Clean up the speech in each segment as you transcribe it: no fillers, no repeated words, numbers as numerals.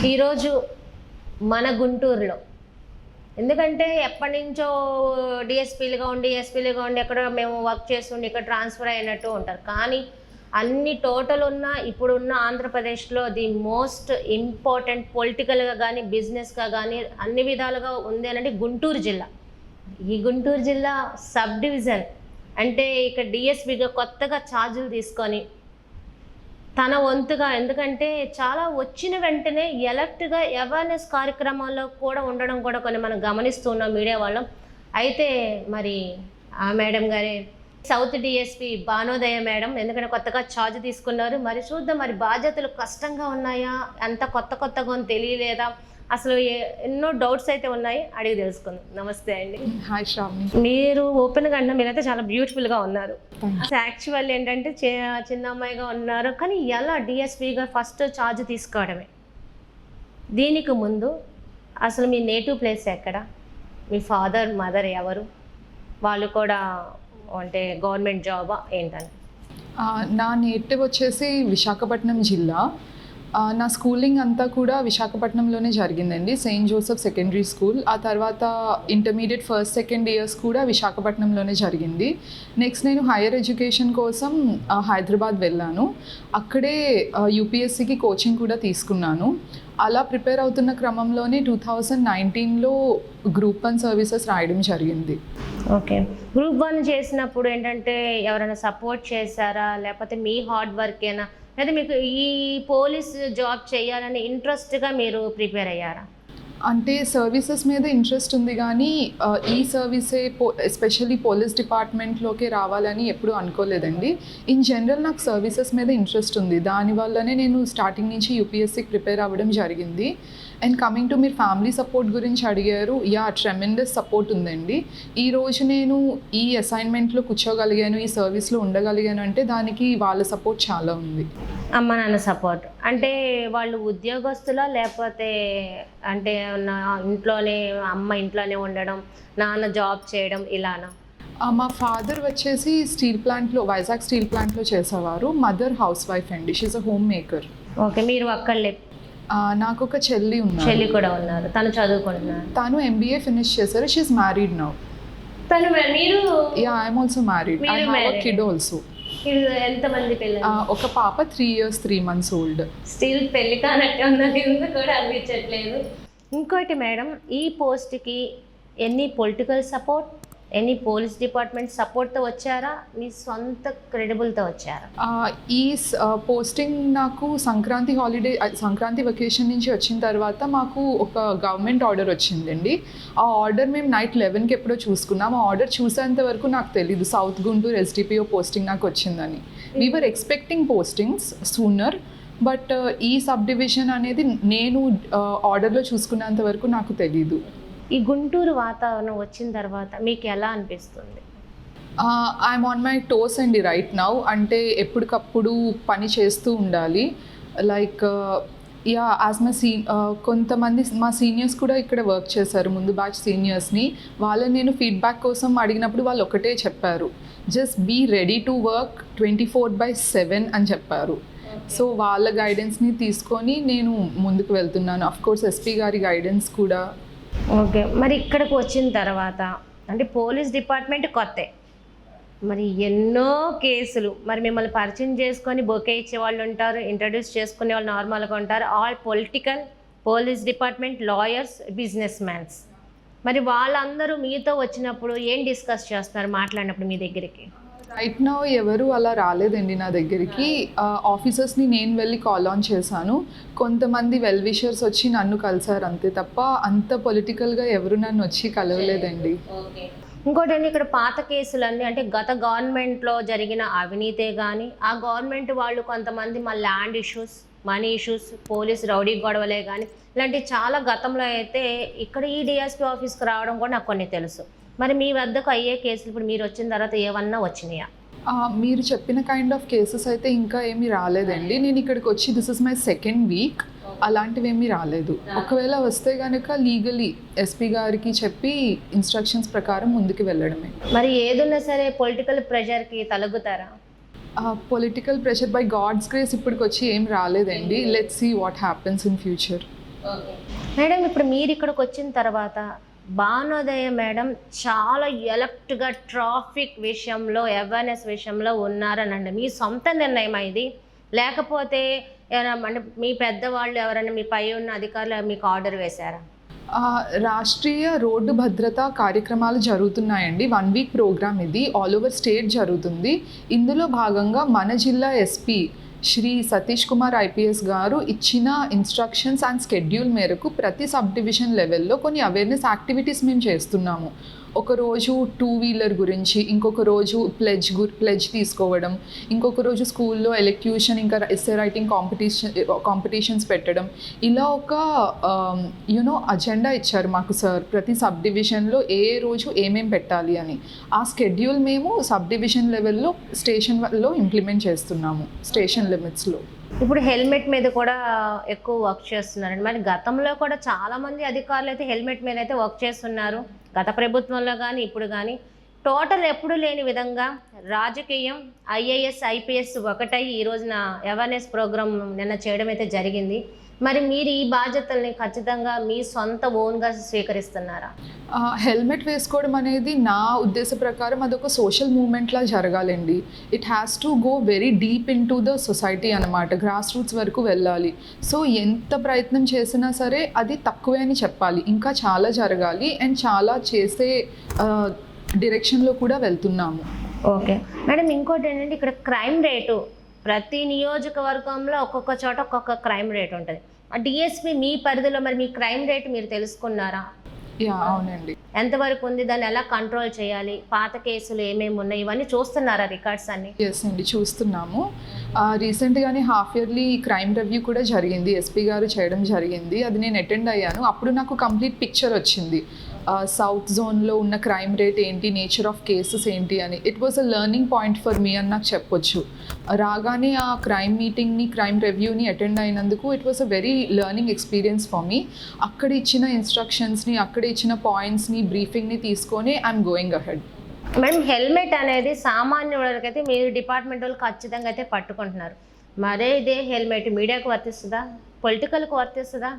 ఈరోజు మన గుంటూరులో ఎందుకంటే ఎప్పటి నుంచో డిఎస్పీలుగా ఉండి ఎస్పీలుగా ఉండి ఎక్కడ మేము వర్క్ చేస్తుండి ఇక్కడ ట్రాన్స్ఫర్ అయినట్టు ఉంటారు. కానీ అన్ని టోటల్ ఉన్న ఇప్పుడున్న ఆంధ్రప్రదేశ్లో ది మోస్ట్ ఇంపార్టెంట్ పొలిటికల్గా కానీ బిజినెస్గా కానీ అన్ని విధాలుగా ఉంది అంటే గుంటూరు జిల్లా. ఈ గుంటూరు జిల్లా సబ్ డివిజన్ అంటే ఇక్కడ డిఎస్పీగా కొత్తగా ఛార్జీలు తీసుకొని తన వంతుగా, ఎందుకంటే చాలా వచ్చిన వెంటనే ఎలర్ట్గా అవేర్నెస్ కార్యక్రమాల్లో కూడా ఉండడం కూడా కొన్ని మనం గమనిస్తున్నాం మీడియా వాళ్ళం. అయితే మరి ఆ మేడం గారే సౌత్ డిఎస్పీ భానోదయ మేడం, ఎందుకంటే కొత్తగా ఛార్జ్ తీసుకున్నారు. మరి చూద్దాం, మరి బాధ్యతలు కష్టంగా ఉన్నాయా, అంత కొత్తగా తెలియలేదా, అసలు ఎన్నో డౌట్స్ అయితే ఉన్నాయి, అడిగి తెలుసుకుందాం. నమస్తే అండి. హాయ్ శ్రావణి. మీరు ఓపెన్గా అన్న మీరైతే చాలా బ్యూటిఫుల్గా ఉన్నారు. యాక్చువల్ ఏంటంటే చిన్న అమ్మాయిగా ఉన్నారు, కానీ ఎలా డిఎస్పీగా ఫస్ట్ ఛార్జ్ తీసుకోవడమే. దీనికి ముందు అసలు మీ నేటివ్ ప్లేస్ ఎక్కడ, మీ ఫాదర్ మదర్ ఎవరు, వాళ్ళు కూడా అంటే గవర్నమెంట్ జాబా ఏంటని? నా నేటివ్ వచ్చేసి విశాఖపట్నం జిల్లా. నా స్కూలింగ్ అంతా కూడా విశాఖపట్నంలోనే జరిగిందండి, సెయింట్ జోసెఫ్ సెకండరీ స్కూల్. ఆ తర్వాత ఇంటర్మీడియట్ ఫస్ట్ సెకండ్ ఇయర్స్ కూడా విశాఖపట్నంలోనే జరిగింది. నెక్స్ట్ నేను హైయర్ ఎడ్యుకేషన్ కోసం హైదరాబాద్ వెళ్ళాను. అక్కడే యూపీఎస్సీకి కోచింగ్ కూడా తీసుకున్నాను. అలా ప్రిపేర్ అవుతున్న క్రమంలోనే 2019లో గ్రూప్ 1 సర్వీసెస్ రాయడం జరిగింది. ఓకే, గ్రూప్ 1 చేసినప్పుడు ఏంటంటే ఎవరైనా సపోర్ట్ చేశారా, లేకపోతే మీ హార్డ్ వర్కేనా, లేదా మీకు ఈ పోలీస్ జాబ్ చేయాలని ఇంట్రెస్ట్గా మీరు ప్రిపేర్ అయ్యారా? అంటే సర్వీసెస్ మీద ఇంట్రెస్ట్ ఉంది, కానీ ఈ సర్వీసే ఎస్పెషల్లీ పోలీస్ డిపార్ట్మెంట్లోకి రావాలని ఎప్పుడూ అనుకోలేదండి. ఇన్ జనరల్ నాకు సర్వీసెస్ మీద ఇంట్రెస్ట్ ఉంది, దానివల్లనే నేను స్టార్టింగ్ నుంచి యూపీఎస్సీకి ప్రిపేర్ అవ్వడం జరిగింది. అండ్ కమింగ్ టు మీరు ఫ్యామిలీ సపోర్ట్ గురించి అడిగారు, ట్రెమెండస్ సపోర్ట్ ఉందండి. ఈరోజు నేను ఈ అసైన్మెంట్లో కూర్చోగలిగాను, ఈ సర్వీస్లో ఉండగలిగాను అంటే దానికి వాళ్ళ సపోర్ట్ చాలా ఉంది. అమ్మ నాన్న సపోర్ట్ అంటే వాళ్ళు ఉద్యోగస్తులా, లేకపోతే అంటే ఇంట్లోనే అమ్మ ఇంట్లోనే ఉండడం, నాన్న జాబ్ చేయడం ఇలానా? మా ఫాదర్ వచ్చేసి స్టీల్ ప్లాంట్లో, వైజాగ్ స్టీల్ ప్లాంట్లో చేసేవారు. మదర్ హౌస్ వైఫ్ అండి, she a homemaker. Okay, మీరు ఒక్కళ్ళే? నాకు ఒక చెల్లి కూడా ఉన్నారు. తను చదువుకుంటున్నారు? తను ఎంబీఏ ఫినిష్ చేశారు. She married now. తను మీరు? I'm also married. I have a kid also. ఎంతమంది పిల్లలు? ఒక పాప 3 years 3 months ఓల్డ్. స్టిల్ పెళ్లి కానట్టు ఉన్నది కూడా అనిపించట్లేదు. ఇంకోటి మేడం, ఈ పోస్ట్కి any political support, any police department సపోర్ట్తో వచ్చారా, మీ సొంత క్రెడిబుల్తో వచ్చారా? ఈ పోస్టింగ్ నాకు సంక్రాంతి వెకేషన్ నుంచి వచ్చిన తర్వాత మాకు ఒక గవర్నమెంట్ ఆర్డర్ వచ్చిందండి. ఆ ఆర్డర్ మేము నైట్ 11కి ఎప్పుడో చూసుకున్నాం. ఆ ఆర్డర్ చూసేంత వరకు నాకు తెలీదు సౌత్ గుంటూరు ఎస్డిపిఓ పోస్టింగ్ నాకు వచ్చిందని. We're expecting postings sooner, but ఈ సబ్ డివిజన్ అనేది నేను ఆర్డర్లో చూసుకున్నంత వరకు నాకు తెలీదు. ఈ గుంటూరు వాతావరణం వచ్చిన తర్వాత మీకు ఎలా అనిపిస్తుంది? ఐఎమ్ ఆన్ మై టోస్ అండి రైట్ నౌ. అంటే ఎప్పటికప్పుడు పని చేస్తూ ఉండాలి. లైక్ యాజ్ మై కొంతమంది మా సీనియర్స్ కూడా ఇక్కడ వర్క్ చేశారు, ముందు బ్యాచ్ సీనియర్స్ని. వాళ్ళని నేను ఫీడ్బ్యాక్ కోసం అడిగినప్పుడు వాళ్ళు ఒకటే చెప్పారు, just be ready to work 24/7 అని చెప్పారు. సో వాళ్ళ గైడెన్స్ని తీసుకొని నేను ముందుకు వెళ్తున్నాను. అఫ్కోర్స్ ఎస్పీ గారి గైడెన్స్ కూడా. ఓకే, మరి ఇక్కడికి వచ్చిన తర్వాత అంటే పోలీస్ డిపార్ట్మెంట్ కొత్తే, మరి ఎన్నో కేసులు, మరి మిమ్మల్ని పరిచయం చేసుకొని బొకే ఇచ్చే వాళ్ళు ఉంటారు, ఇంట్రడ్యూస్ చేసుకునే వాళ్ళు నార్మల్గా ఉంటారు, all political, police department, lawyers, business mans. మరి వాళ్ళందరూ మీతో వచ్చినప్పుడు ఏం డిస్కస్ చేస్తున్నారు మాట్లాడినప్పుడు మీ దగ్గరికి? రైట్ నౌ ఎవరు అలా రాలేదండి నా దగ్గరికి. ఆఫీసర్స్ని నేను వెళ్ళి కాల్ ఆన్ చేశాను. కొంతమంది వెల్ విషర్స్ వచ్చి నన్ను కలిసారు అంతే తప్ప అంత పొలిటికల్గా ఎవరు నన్ను వచ్చి కలవలేదండి. ఇంకోటి అండి, ఇక్కడ పాత కేసులన్నీ అంటే గత గవర్నమెంట్లో జరిగిన అవినీతే కానీ, ఆ గవర్నమెంట్ వాళ్ళు కొంతమంది మా land issues, money issues, police rowdy గొడవలే కానీ ఇలాంటివి చాలా గతంలో అయితే ఇక్కడ ఈ డిఎస్పీ ఆఫీస్కి రావడం కూడా నాకు కొన్ని తెలుసు. మరి మీ వద్దకు అయ్యే కేసులు ఇప్పుడు మీరు వచ్చిన తర్వాత ఏమన్నా వచ్చినాయా? మీరు చెప్పిన కైండ్ ఆఫ్ కేసెస్ అయితే ఇంకా ఏమీ రాలేదండి. నేను ఇక్కడికి వచ్చి this is my 2nd week. అలాంటివి ఏమీ రాలేదు. ఒకవేళ వస్తే కనుక లీగలీ ఎస్పీ గారికి చెప్పి ఇన్స్ట్రక్షన్స్ ప్రకారం ముందుకు వెళ్ళడమే. మరి ఏదున్నా సరే పొలిటికల్ ప్రెషర్కి తలగుతారా? Political pressure by God's grace ఇప్పటికి వచ్చి ఏం రాలేదండి. Let's see what happens in future. Madam ఇప్పుడు మీరు ఇక్కడికి వచ్చిన తర్వాత భానుదయ మేడం చాలా ఎలక్ట్గా ట్రాఫిక్ విషయంలో అవేర్నెస్ విషయంలో ఉన్నారనండి. మీ సొంత నిర్ణయమా ఇది, లేకపోతే ఏమైనా అంటే మీ పెద్దవాళ్ళు ఎవరైనా మీ పై ఉన్న అధికారులు మీకు ఆర్డర్ వేశారా? రాష్ట్రీయ రోడ్డు భద్రతా కార్యక్రమాలు జరుగుతున్నాయండి. 1 వీక్ ప్రోగ్రామ్ ఇది, ఆల్ ఓవర్ స్టేట్ జరుగుతుంది. ఇందులో భాగంగా మన జిల్లా ఎస్పీ శ్రీ సతీష్ కుమార్ ఐపీఎస్ గారు ఇచ్చిన ఇన్స్ట్రక్షన్స్ అండ్ స్కెడ్యూల్ మేరకు ప్రతి సబ్ డివిజన్ లెవెల్లో కొన్ని అవేర్నెస్ యాక్టివిటీస్ మేము చేస్తున్నాము. ఒకరోజు 2 వీలర్ గురించి, ఇంకొక రోజు ప్లెడ్జ్ తీసుకోవడం, ఇంకొక రోజు స్కూల్లో ఎలక్యూషన్ ఇంకా ఎస్సే రైటింగ్ కాంపిటీషన్స్ పెట్టడం. ఇలా ఒక అజెండా ఇచ్చారు మాకు సార్, ప్రతి సబ్ డివిజన్లో ఏ రోజు ఏమేం పెట్టాలి అని. ఆ స్కెడ్యూల్ మేము సబ్ డివిజన్ లెవెల్లో స్టేషన్లో ఇంప్లిమెంట్ చేస్తున్నాము, స్టేషన్ లిమిట్స్లో. ఇప్పుడు హెల్మెట్ మీద కూడా ఎక్కువ వర్క్ చేస్తున్నారండి. మరి గతంలో కూడా చాలామంది అధికారులు అయితే హెల్మెట్ మీద అయితే వర్క్ చేస్తున్నారు, గత ప్రభుత్వంలో కానీ ఇప్పుడు కానీ. టోటల్ ఎప్పుడు లేని విధంగా రాజకీయం, ఐఏఎస్ ఐపీఎస్ ఒకటై ఈ రోజున అవేర్నెస్ ప్రోగ్రామ్ నిన్న చేయడం అయితే జరిగింది. మరి మీరు ఈ బాధ్యతల్ని ఖచ్చితంగా మీ సొంత ఓన్గా స్వీకరిస్తున్నారా? హెల్మెట్ వేసుకోవడం అనేది నా ఉద్దేశ ప్రకారం అదొక సోషల్ మూవ్మెంట్లా జరగాలండి. It has to go very deep into the society అనమాట, గ్రాస్ రూట్స్ వరకు వెళ్ళాలి. సో ఎంత ప్రయత్నం చేసినా సరే అది తక్కువే అని చెప్పాలి, ఇంకా చాలా జరగాలి అండ్ చాలా చేసే డైరెక్షన్లో కూడా వెళ్తున్నాము. ఓకే మేడం, ఇంకోటి ఏంటంటే ఇక్కడ క్రైమ్ రేటు ప్రతి నియోజకవర్గంలో ఒక్కొక్క చోట ఒక్కొక్క క్రైమ్ రేట్ ఉంటుంది. ఆ డిఎస్పీ మీ పరిధిలో మరి మీ క్రైమ్ రేట్ మీరు తెలుసుకున్నారా? అవునండి. ఎంతవరకు ఉంది, దాన్ని ఎలా కంట్రోల్ చేయాలి, పాత కేసులు ఏమేమి ఉన్నాయి, ఇవన్నీ చూస్తున్నారా రికార్డ్స్ అన్ని? ఎస్ అండి, చూస్తున్నాము. రీసెంట్గానే హాఫ్ ఇయర్లీ క్రైమ్ రివ్యూ కూడా జరిగింది, ఎస్పీ గారు చేయడం జరిగింది. అది నేను అటెండ్ అయ్యాను. అప్పుడు నాకు కంప్లీట్ పిక్చర్ వచ్చింది, సౌత్ జోన్లో ఉన్న క్రైమ్ రేట్ ఏంటి, నేచర్ ఆఫ్ కేసెస్ ఏంటి అని. It was a learning point for me అని నాకు చెప్పొచ్చు. రాగానే ఆ క్రైమ్ మీటింగ్ని, క్రైమ్ రివ్యూని అటెండ్ అయినందుకు it was a very learning experience for me. అక్కడ ఇచ్చిన ఇన్స్ట్రక్షన్స్ని, అక్కడ ఇచ్చిన పాయింట్స్ని, బ్రీఫింగ్ని తీసుకొని I'm going ahead. Madam, helmet అనేది సామాన్య వాళ్ళకైతే మీరు డిపార్ట్మెంట్ వాళ్ళు ఖచ్చితంగా అయితే పట్టుకుంటున్నారు. మరే ఇదే హెల్మెట్ మీడియాకు వర్తిస్తుందా, పొలిటికల్కు వర్తిస్తుందా,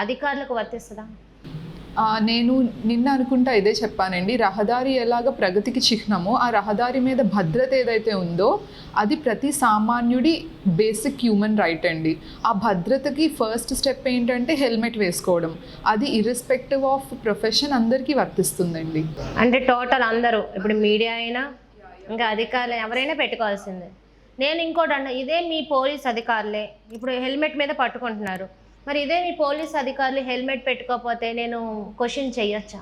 అధికారులకు వర్తిస్తుందా? నేను నిన్న అనుకుంటా ఇదే చెప్పానండి. రహదారి ఎలాగ ప్రగతికి చిహ్నమో, ఆ రహదారి మీద భద్రత ఏదైతే ఉందో అది ప్రతి సామాన్యుడి బేసిక్ హ్యూమన్ రైట్ అండి. ఆ భద్రతకి ఫస్ట్ స్టెప్ ఏంటంటే హెల్మెట్ వేసుకోవడం. అది ఇర్రెస్పెక్టివ్ ఆఫ్ ప్రొఫెషన్ అందరికీ వర్తిస్తుందండి. అంటే టోటల్ అందరూ, ఇప్పుడు మీడియా అయినా ఇంకా అధికారులు ఎవరైనా పెట్టుకోవాల్సిందే. నేను ఇంకోటి అన్న, ఇదే మీ పోలీస్ అధికారులే ఇప్పుడు హెల్మెట్ మీద పట్టుకుంటున్నారు, మరి ఇదే మీ పోలీస్ అధికారులు హెల్మెట్ పెట్టుకోకపోతే నేను క్వశ్చన్ చేయొచ్చా?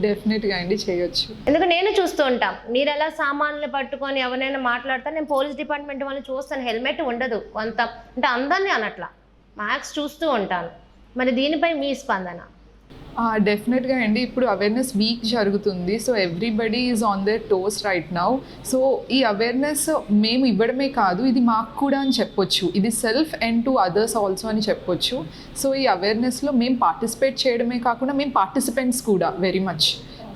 డెఫినెట్గా అండి, చేయొచ్చు. ఎందుకంటే నేను చూస్తూ ఉంటాం, మీరు ఎలా సామాన్లు పట్టుకొని ఎవరైనా మాట్లాడతారు, నేను పోలీస్ డిపార్ట్మెంట్ వాళ్ళని చూస్తాను, హెల్మెట్ ఉండదు కొంత, అంటే అందరినీ అనట్లా, మ్యాక్స్ చూస్తూ ఉంటాను. మరి దీనిపై మీ స్పందన? డెఫినెట్గా అండి. ఇప్పుడు అవేర్నెస్ వీక్ జరుగుతుంది, so everybody is on their toes right now. So ఈ అవేర్నెస్ మేము ఇవ్వడమే కాదు, ఇది మాకు కూడా అని చెప్పొచ్చు, ఇది self and to others also అని చెప్పొచ్చు. సో ఈ అవేర్నెస్లో మేము పార్టిసిపేట్ చేయడమే కాకుండా మేము పార్టిసిపెంట్స్ కూడా వెరీ మచ్.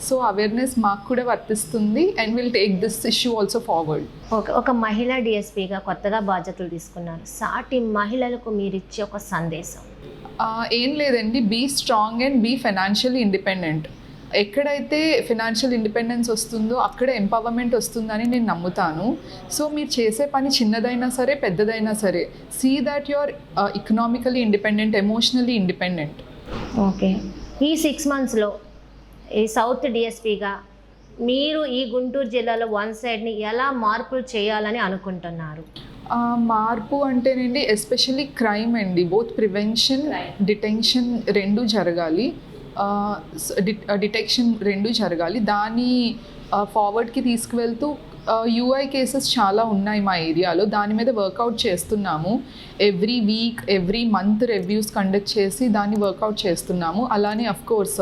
సో అవేర్నెస్ మాకు కూడా వర్తిస్తుంది and will take this issue also forward. Okay, ఒక మహిళా డిఎస్పీగా కొత్తగా బాధ్యతలు తీసుకున్నారు, సాటి మహిళలకు మీరు ఇచ్చే ఒక సందేశం? ఏం లేదండి, be strong and be financially independent. ఎక్కడైతే ఫినాన్షియల్ ఇండిపెండెన్స్ వస్తుందో అక్కడ ఎంపవర్మెంట్ వస్తుందని నేను నమ్ముతాను. సో మీరు చేసే పని చిన్నదైనా సరే పెద్దదైనా సరే, see that you're economically independent, emotionally independent. Okay, ఈ 6 monthsలో ఈ సౌత్ డిఎస్పీగా మీరు ఈ గుంటూరు జిల్లాలో వన్ సైడ్ని ఎలా మార్పులు చేయాలని అనుకుంటున్నారు? మార్పు అంటేనండి ఎస్పెషల్లీ క్రైమ్ అండి, బోత్ ప్రివెన్షన్, డిటెన్షన్ రెండు జరగాలి. డిటెక్షన్ రెండు జరగాలి. దాన్ని ఫార్వర్డ్కి తీసుకువెళ్తూ యూఐ కేసెస్ చాలా ఉన్నాయి మా ఏరియాలో, దాని మీద వర్కౌట్ చేస్తున్నాము. Every week, every month reviews conduct చేసి దాన్ని వర్కౌట్ చేస్తున్నాము. అలానే అఫ్కోర్స్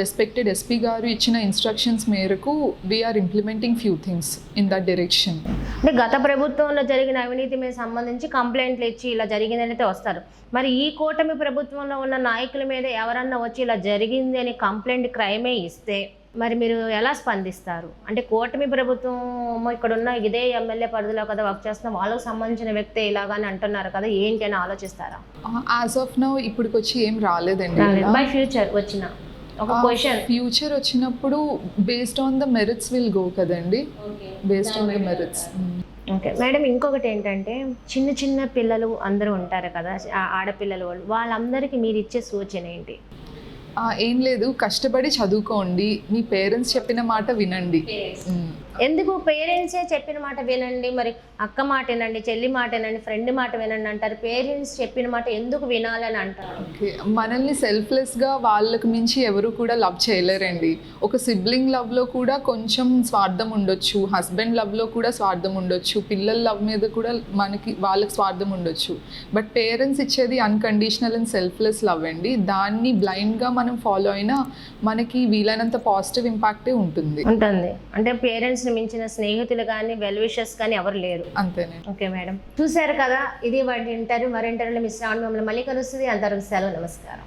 రెస్పెక్టెడ్ ఎస్పీ గారు ఇచ్చిన ఇన్స్ట్రక్షన్స్ మేరకు we're implementing few things in that direction. అంటే గత ప్రభుత్వంలో జరిగిన అవినీతి మీద సంబంధించి కంప్లైంట్లు ఇచ్చి ఇలా జరిగిందని అయితే వస్తారు. మరి ఈ కూటమి ప్రభుత్వంలో ఉన్న నాయకుల మీద ఎవరన్నా వచ్చి ఇలా జరిగింది అని కంప్లైంట్ క్రైమే ఇస్తే మరి మీరు ఎలా స్పందిస్తారు? అంటే కూటమి ప్రభుత్వం ఇక్కడ ఉన్న ఇదే ఎమ్మెల్యే పరిధిలో కదా వర్క్ చేస్తున్న వాళ్ళకి సంబంధించిన వ్యక్తి ఇలాగని అంటున్నారు కదా, ఏంటి అని ఆలోచిస్తారా? యాజ్ ఆఫ్ నౌ ఇప్పటికి వచ్చి ఏం రాలేదండి. బై ఫ్యూచర్ వచ్చిన ఒక క్వశ్చన్, ఫ్యూచర్ వచ్చినప్పుడు based on the merits will go కదండి, based on the merits. Okay madam, ఇంకొకటి ఏంటంటే చిన్న చిన్న పిల్లలు అందరూ ఉంటారు కదా, ఆడపిల్లలు వాళ్ళందరికీ మీరు ఇచ్చే సూచన ఏంటి? ఏం లేదు, కష్టపడి చదువుకోండి, మీ పేరెంట్స్ చెప్పిన మాట వినండి. ఎందుకు పేరెంట్సే చెప్పిన మాట వినండి, మరి అక్క మాట వినండి, చెల్లి మాట వినండి, ఫ్రెండ్ మాట వినండి అంటారు, పేరెంట్స్ చెప్పిన మాట ఎందుకు వినాలని అంటారు? ఓకే, మనల్ని సెల్ఫ్లెస్గా వాళ్ళకు మించి ఎవరు కూడా లవ్ చేయలేరండి. ఒక సిబ్లింగ్ లవ్లో కూడా కొంచెం స్వార్థం ఉండొచ్చు, హస్బెండ్ లవ్లో కూడా స్వార్థం ఉండొచ్చు, పిల్లల లవ్ మీద కూడా వాళ్ళకి స్వార్థం ఉండొచ్చు. బట్ పేరెంట్స్ ఇచ్చేది అన్కండిషనల్ అండ్ సెల్ఫ్లెస్ లవ్ అండి. దాన్ని బ్లైండ్గా మనం ఫాలో అయినా మనకి వీలైనంత పాజిటివ్ ఇంపాక్టే ఉంటుంది. అంటే పేరెంట్స్ మించిన స్నేహితులు కానీ వెల్ విషర్స్ కానీ ఎవరు లేరు. అంతేనే. ఓకే మేడం, చూసారు కదా, ఇది వాటి ఇంటర్వ్యూ. మరి ఇంటర్వ్యూలో మిస్ రావడం మిమ్మల్ని మళ్ళీ కలుస్తుంది. అంతవరకు సెలవు, నమస్కారం.